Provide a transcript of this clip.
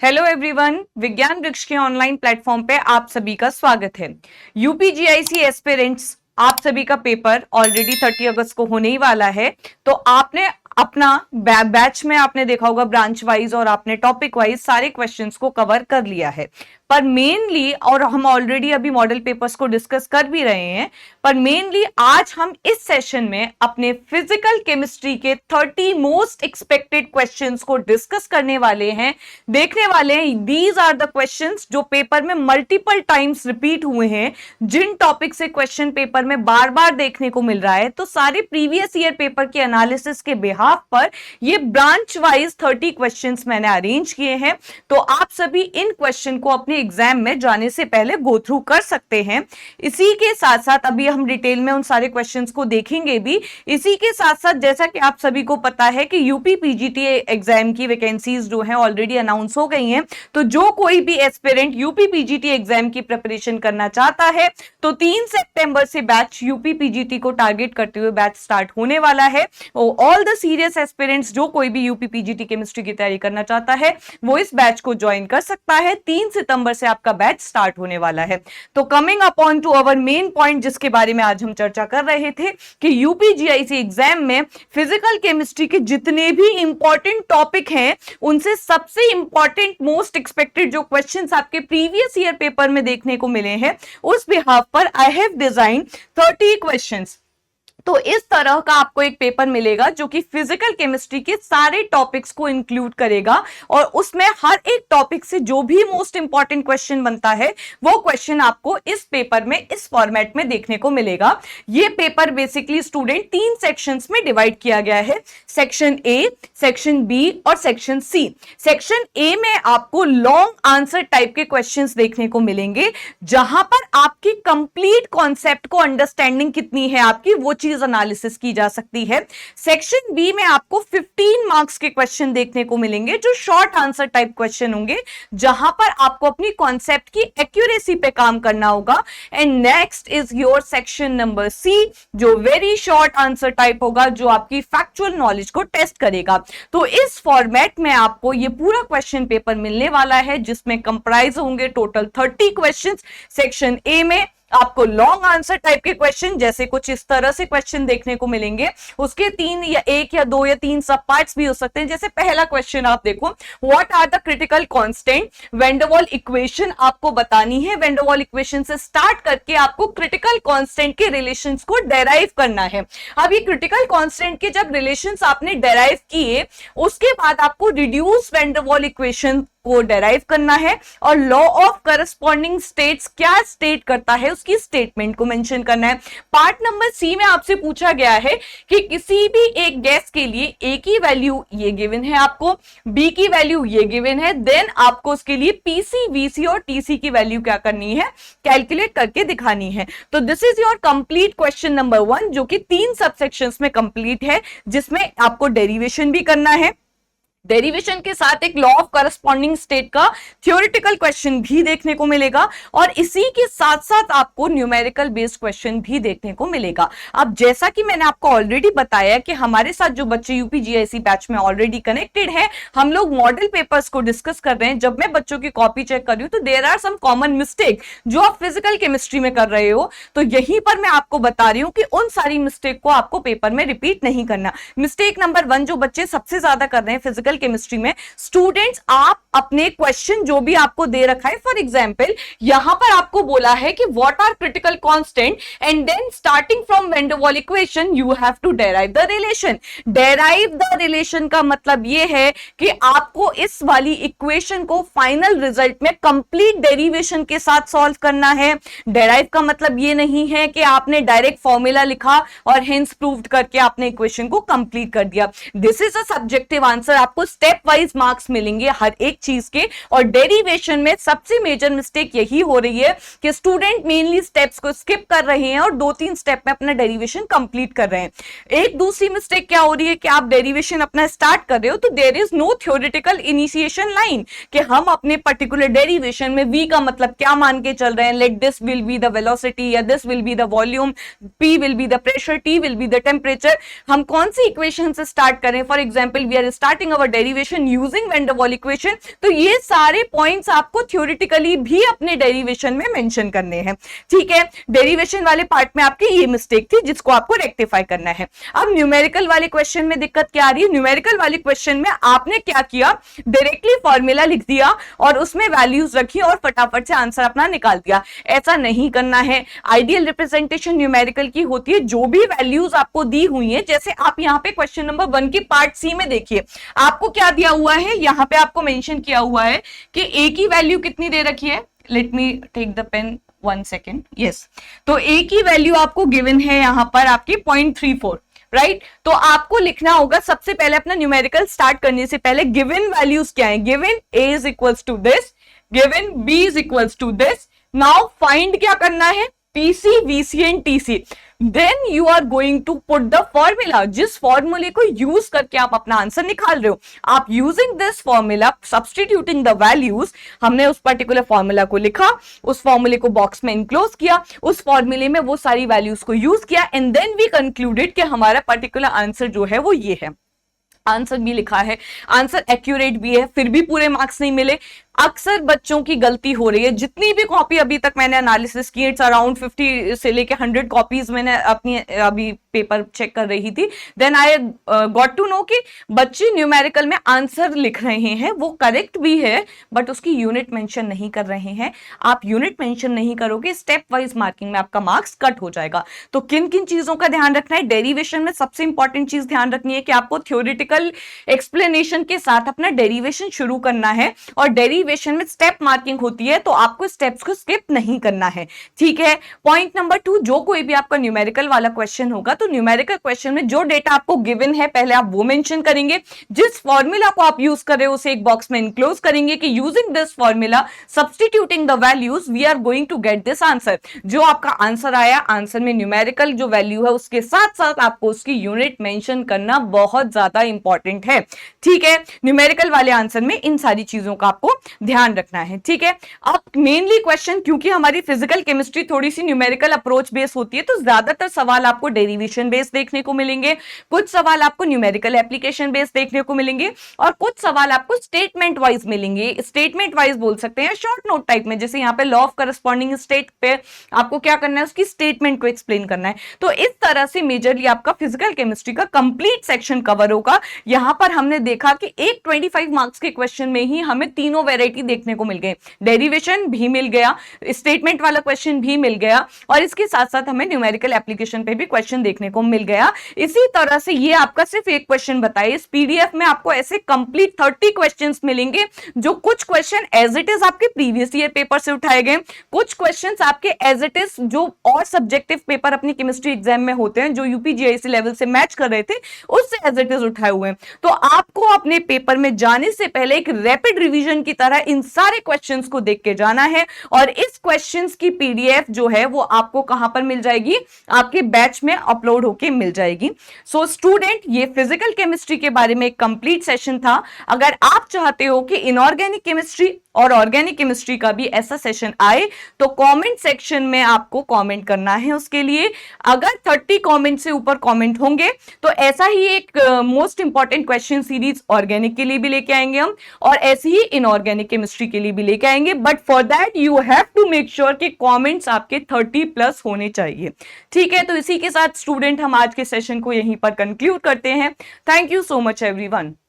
Hello everyone, विज्ञान वृक्ष के ऑनलाइन प्लेटफॉर्म पे आप सभी का स्वागत है। यूपीजीआईसी एस्पिरेंट्स आप सभी का पेपर ऑलरेडी 30 अगस्त को होने ही वाला है। तो आपने अपना बैच में आपने देखा होगा ब्रांच वाइज और आपने टॉपिक वाइज सारे क्वेश्चंस को कवर कर लिया है। पर मेनली, और हम ऑलरेडी अभी मॉडल पेपर्स को डिस्कस कर भी रहे हैं, पर मेनली आज हम इस सेशन में अपने फिजिकल केमिस्ट्री के 30 मोस्ट एक्सपेक्टेड क्वेश्चंस को डिस्कस करने वाले हैं, देखने वाले हैं। दीज आर द क्वेश्चंस जो पेपर में मल्टीपल टाइम्स रिपीट हुए हैं, जिन टॉपिक से क्वेश्चन पेपर में बार बार देखने को मिल रहा है। तो सारे प्रीवियस ईयर पेपर के एनालिसिस के बिहाफ पर ये ब्रांच वाइज 30 क्वेश्चंस मैंने अरेंज किए हैं। तो आप सभी इन क्वेश्चन को अपने एग्जाम में जाने से पहले गो थ्रू कर सकते हैं। इसी के साथ साथ अभी हम डिटेल में उन सारे क्वेश्चंस को देखेंगे भी। इसी के साथ साथ जैसा कि आप सभी को पता है कि यूपी पीजीटी एग्जाम की वैकेंसीज जो हैं ऑलरेडी अनाउंस हो गई हैं। तो जो कोई भी एस्पिरेंट यूपी पीजीटी एग्जाम की प्रिपरेशन करना चाहता है तो 3 सितंबर से बैच यूपी पीजीटी को टारगेट करते हुए बैच स्टार्ट होने वाला है। ऑल द सीरियस एस्पिरेंट्स जो कोई भी यूपी पीजीटी केमिस्ट्री की तैयारी करना चाहता है वो इस बैच को ज्वाइन कर सकता है। 3 सितंबर से आपका बैच स्टार्ट होने वाला है। तो coming upon to our main point जिसके बारे में आज हम चर्चा कर रहे थे कि यूपीजीआईसी एग्जाम में फिजिकल केमिस्ट्री के जितने भी इंपॉर्टेंट टॉपिक हैं उनसे सबसे इंपॉर्टेंट मोस्ट एक्सपेक्टेड जो क्वेश्चंस आपके प्रीवियस ईयर पेपर में देखने को मिले हैं उस बिहाफ पर आई हैव डिजाइन 30 क्वेश्चंस। तो इस तरह का आपको एक पेपर मिलेगा जो कि फिजिकल केमिस्ट्री के सारे टॉपिक्स को इंक्लूड करेगा और उसमें हर एक टॉपिक से जो भी मोस्ट इंपॉर्टेंट क्वेश्चन बनता है वो क्वेश्चन आपको इस पेपर में इस फॉर्मेट में देखने को मिलेगा। ये पेपर बेसिकली स्टूडेंट 3 सेक्शंस में डिवाइड किया गया है, सेक्शन ए, सेक्शन बी और सेक्शन सी। सेक्शन ए में आपको लॉन्ग आंसर टाइप के क्वेश्चंस देखने को मिलेंगे जहां पर आपकी कंप्लीट कॉन्सेप्ट को अंडरस्टैंडिंग कितनी है आपकी वो चीज एनालिसिस की जा सकती है। सेक्शन बी में आपको 15 मार्क्स के क्वेश्चन देखने को मिलेंगे जो शॉर्ट आंसर टाइप क्वेश्चन होंगे जहां पर आपको अपनी कॉन्सेप्ट की एक्यूरेसी पे काम करना होगा। And next is your section number C जो वेरी शॉर्ट आंसर टाइप होगा जो आपकी फैक्चुअल नॉलेज को टेस्ट करेगा। तो इस फॉर्मेट में आपको ये पूरा क्वेश्चन पेपर मिलने वाला है जिसमें कंप्राइज होंगे टोटल 30 क्वेश्चन। सेक्शन ए में आपको लॉन्ग आंसर टाइप के क्वेश्चन जैसे कुछ इस तरह से क्वेश्चन देखने को मिलेंगे, उसके 3 या 1 या 2 या 3 सब पार्ट्स भी हो सकते हैं। जैसे पहला क्वेश्चन आप देखो, what are the critical constant, van der Waals equation आपको बतानी है। वैन डर वाल इक्वेशन से स्टार्ट करके आपको क्रिटिकल कांस्टेंट के रिलेशंस को डेराइव करना है। अब ये क्रिटिकल कांस्टेंट के जब रिलेशंस आपने डेराइव किए उसके बाद आपको reduce van der Waals equation को डेराइव करना है और लॉ ऑफ करस्पॉन्डिंग स्टेट्स क्या स्टेट करता है उसकी स्टेटमेंट को मेंशन करना है। पार्ट नंबर सी में आपसे पूछा गया है कि किसी भी एक गैस के लिए ए की वैल्यू ये गिवन है, आपको बी की वैल्यू ये गिवन है, देन आपको उसके लिए पीसी, वीसी और टीसी की वैल्यू क्या करनी है, कैलकुलेट करके दिखानी है। तो this is your complete question number 1 जो कि 3 सबसेक्शंस में कंप्लीट है जिसमें आपको डेरिवेशन भी करना है। डेरिवेशन के साथ एक लॉ ऑफ करस्पॉन्डिंग स्टेट का थ्योरेटिकल क्वेश्चन भी देखने को मिलेगा और इसी के साथ साथ आपको न्यूमेरिकल बेस्ड क्वेश्चन भी देखने को मिलेगा। अब जैसा कि मैंने आपको ऑलरेडी बताया कि हमारे साथ जो बच्चे यूपीजीआईसी बैच में ऑलरेडी कनेक्टेड हैं, हम लोग मॉडल पेपर्स को डिस्कस कर रहे हैं। जब मैं बच्चों की कॉपी चेक कर रही हूं तो there are some common mistake जो आप फिजिकल केमिस्ट्री में कर रहे हो। तो यहीं पर मैं आपको बता रही हूं कि उन सारी मिस्टेक को आपको पेपर में रिपीट नहीं करना। मिस्टेक नंबर 1 जो बच्चे सबसे ज्यादा कर रहे हैं फिजिकल केमिस्ट्री में, स्टूडेंट्स आप अपने क्वेश्चन जो भी आपको दे रखा है, फॉर एग्जांपल यहां पर आपको बोला है कि what are critical constant and then starting from van der Waals equation you have to derive the relation. Derive the relation का मतलब यह है कि आपको इस वाली इक्वेशन को फाइनल रिजल्ट में कंप्लीट डेरिवेशन के साथ सॉल्व करना है। डेराइव का मतलब यह नहीं है कि आपने डायरेक्ट फॉर्मूला लिखा और हेंस प्रूव्ड करके आपने इक्वेशन को कंप्लीट कर दिया। This is a subjective answer. आपको स्टेप वाइज मार्क्स मिलेंगे हर एक चीज के। और डेरिवेशन में सबसे मेजर मिस्टेक यही हो रही है कि स्टूडेंट मेनली स्टेप्स को स्किप कर रहे हैं और 2-3 स्टेप में अपना डेरिवेशन कंप्लीट कर रहे हैं। एक दूसरी मिस्टेक क्या हो रही है कि आप डेरिवेशन अपना स्टार्ट कर रहे हो तो there is no theoretical initiation line कि हम अपने पर्टिकुलर डेरिवेशन में v का मतलब क्या मान के चल रहे हैं। Let this will be the velocity या this will be the volume, p will be the pressure, t will be the temperature. हम कौन सी इक्वेशन से स्टार्ट करें। For example we are starting our derivation using van der Waals equation. तो ये सारे points आपको थ्योरेटिकली भी अपने डेरिवेशन में मेंशन करने हैं, ठीक है। डेरिवेशन वाले पार्ट में आपकी ये मिस्टेक थी जिसको आपको रेक्टिफाई करना है। अब न्यूमेरिकल वाले क्वेश्चन में दिक्कत क्या आ रही है? न्यूमेरिकल वाले क्वेश्चन में आपने क्या किया, डायरेक्टली फॉर्मूला लिख दिया और उसमें वैल्यूज रखी और फटाफट से आंसर अपना निकाल दिया। ऐसा नहीं करना है। आइडियल रिप्रेजेंटेशन न्यूमेरिकल की होती है, जो भी वैल्यूज आपको दी हुई है, जैसे आप यहाँ पे क्वेश्चन नंबर 1 की पार्ट सी में देखिए, आपको क्या दिया हुआ है, यहाँ पे आपको मेंशन किया हुआ है कि ए की वैल्यू कितनी दे रखी है। Let me take the pen 1 second. Yes, तो ए की वैल्यू आपको गिवन है यहां पर आपकी 0.34, राइट। तो आपको लिखना होगा सबसे पहले, अपना न्यूमेरिकल स्टार्ट करने से पहले गिवन वैल्यूज क्या है। Given A is equals to this, given B is equals to this. Now find क्या करना है, PC, VC and TC. Then you are going to put the formula, जिस फॉर्मूले को यूज करके आप अपना आंसर निकाल रहे हो। आप using this formula, substituting the values, हमने उस पर्टिकुलर फॉर्मूला को लिखा, उस फॉर्मूले को बॉक्स में इनक्लोज किया, उस फॉर्मूले में वो सारी वैल्यूज को यूज किया, एंड देन वी कंक्लूडेड कि हमारा पर्टिकुलर आंसर जो है वो ये है। आंसर भी लिखा है, आंसर एक्यूरेट भी है, फिर भी पूरे मार्क्स नहीं मिले। अक्सर बच्चों की गलती हो रही है, जितनी भी कॉपी अभी तक मैंने एनालिसिस की, इट्स अराउंड 50 से लेके 100 कॉपीज मैंने अपनी अभी पेपर चेक कर रही थी, then I got to know कि बच्चे न्यूमेरिकल में आंसर लिख रहे हैं, वो करेक्ट भी है, बट उसकी यूनिट मेंशन नहीं कर रहे हैं। आप यूनिट मेंशन नहीं करोगे, स्टेप वाइज मार्किंग में आपका मार्क्स कट हो जाएगा। तो किन किन चीजों का ध्यान रखना है? डेरिवेशन में सबसे इंपॉर्टेंट चीज ध्यान रखनी है कि आपको थ्योरेटिकल एक्सप्लेनेशन के साथ अपना डेरिवेशन शुरू करना है, और डेरिवेशन में स्टेप मार्किंग होती है, तो आपको स्टेप्स को स्किप नहीं करना है, ठीक है। पॉइंट नंबर 2, जो कोई भी आपका न्यूमेरिकल वाला क्वेश्चन होगा, तो न्यूमेरिकल क्वेश्चन में जो डेटा आपको गिवन है पहले आप वो मेंशन करेंगे, जिस फॉर्मूला को आप यूज कर रहे हो उसे एक बॉक्स में इनक्लोज करेंगे कि using this formula, substituting the values, we are going to get this answer. जो आपका आंसर आया, आंसर में न्यूमेरिकल जो वैल्यू है उसके साथ साथ आपको उसकी यूनिट मेंशन करना बहुत ज्यादा इंपॉर्टेंट है, ठीक है। न्यूमेरिकल वाले आंसर में इन सारी चीजों का आपको ध्यान रखना है, ठीक है। अब मेनली क्वेश्चन, क्योंकि हमारी फिजिकल केमिस्ट्री थोड़ी सी न्यूमेरिकल अप्रोच बेस होती है, तो ज्यादातर सवाल आपको डेरिवेशन बेस देखने को मिलेंगे, कुछ सवाल आपको न्यूमेरिकल एप्लीकेशन बेस देखने को मिलेंगे, और कुछ सवाल आपको स्टेटमेंट वाइज मिलेंगे। स्टेटमेंट वाइज बोल सकते हैं, शॉर्ट नोट टाइप में, जैसे यहाँ पे लॉ ऑफ करस्पॉन्डिंग स्टेट पे आपको क्या करना है, उसकी स्टेटमेंट को एक्सप्लेन करना है। तो इस तरह से मेजरली आपका फिजिकल केमिस्ट्री का कंप्लीट सेक्शन कवर होगा। यहां पर हमने देखा कि एक 25 मार्क्स के क्वेश्चन में ही हमें तीनों वैरायटी देखने को मिल गए, डेरिवेशन भी मिल गया, स्टेटमेंट वाला क्वेश्चन भी मिल गया, और इसके साथ साथ हमें न्यूमेरिकल एप्लीकेशन पे भी क्वेश्चन देखने को मिल गया। इसी तरह से ये आपका सिर्फ एक क्वेश्चन बताइए, इस पीडीएफ में आपको ऐसे कंप्लीट 30 क्वेश्चंस मिलेंगे, जो कुछ क्वेश्चन एज इट इज आपके प्रीवियस ईयर पेपर से उठाए गए, कुछ क्वेश्चंस आपके एज इट इज जो और सब्जेक्टिव पेपर अपनी केमिस्ट्री एग्जाम में होते हैं, जो यूपीजीआईसी लेवल से मैच कर रहे थे, उससे एज इट इज उठाए हुए हैं। तो आपको अपने पेपर में जाने से पहले एक रैपिड रिवीजन की तरह इन सारे क्वेश्चंस को देख के जाना है, और इस क्वेश्चंस की पीडीएफ जो है वो आपको कहां पर मिल जाएगी, आपके बैच में अपलोड होके मिल जाएगी। सो स्टूडेंट, ये फिजिकल केमिस्ट्री के बारे में एक कंप्लीट सेशन था। अगर आप चाहते हो कि इनऑर्गेनिक केमिस्ट्री और ऑर्गेनिक केमिस्ट्री का भी ऐसा सेशन आए, तो कमेंट सेक्शन में आपको कमेंट करना है। उसके लिए अगर 30 कमेंट से ऊपर कमेंट होंगे तो ऐसा ही एक most important question series organic के लिए भी लेके आएंगे हम, और ऐसे ही इनऑर्गेनिक केमिस्ट्री के लिए भी लेके आएंगे। But for that you have to make sure कि कमेंट्स आपके 30+ होने चाहिए, ठीक है। तो इसी के साथ स्टूडेंट हम आज के सेशन को यहीं पर कंक्लूड करते हैं। Thank you so much everyone.